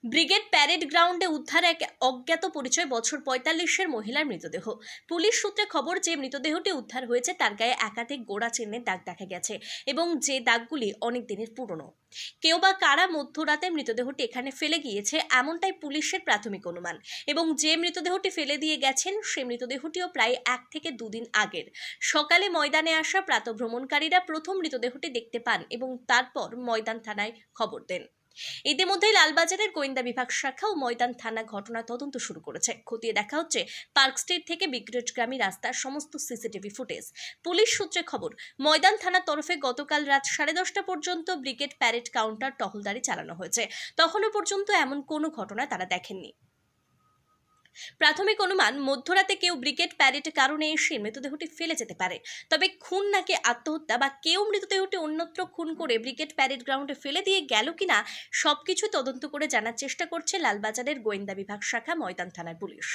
Brigade parade গ্রাউন্ডে উদ্ধার এক অজ্ঞাত পরিচয় বছর ৪৫-এর মহিলার মৃতদেহ। পুলিশ সূত্রে খবর, যে মৃতদেহটি উদ্ধার হয়েছে তার গায়ে একাধিক গোড়া চিহ্নের দাগ দেখা গেছে এবং যে দাগগুলি অনেক দিনের পুরনো। কেউ বা কারা মধ্যরাতে মৃতদেহটি এখানে ফেলে গিয়েছে এমনটাই পুলিশের প্রাথমিক অনুমান, এবং যে মৃতদেহটি ফেলে দিয়ে গেছেন সে মৃতদেহটিও প্রায় ১ থেকে ২ দিন আগের। সকালে ময়দানে আসা প্রাতঃভ্রমণকারীরা প্রথম মৃতদেহটি দেখতে পান এবং তারপর ময়দান থানায় খবর দেন। ইতিমধ্যেই লালবাজারের গোয়েন্দা বিভাগ শাখা ও ময়দান থানা ঘটনা তদন্ত শুরু করেছে। খতিয়ে দেখা হচ্ছে পার্ক স্ট্রিট থেকে ব্রিগেডগ্রামী রাস্তার সমস্ত সিসিটিভি ফুটেজ। পুলিশ সূত্রে খবর, ময়দান থানার তরফে গতকাল রাত 10:30 পর্যন্ত ব্রিগেড প্যারেড কাউন্টার টহলদারি চালানো হয়েছে। তখনও পর্যন্ত এমন কোনো ঘটনা তারা দেখেননি। প্রাথমিক অনুমান, মধ্যরাতে কেউ ব্রিগেড প্যারেড কারণে এসে মৃতদেহটি ফেলে যেতে পারে। তবে খুন নাকি আত্মহত্যা বা কেউ মৃতদেহটি অন্যত্র খুন করে ব্রিগেড প্যারেড গ্রাউন্ডে ফেলে দিয়ে গেল কিনা সবকিছু তদন্ত করে জানার চেষ্টা করছে লালবাজারের গোয়েন্দা বিভাগ শাখা ময়দান থানার পুলিশ।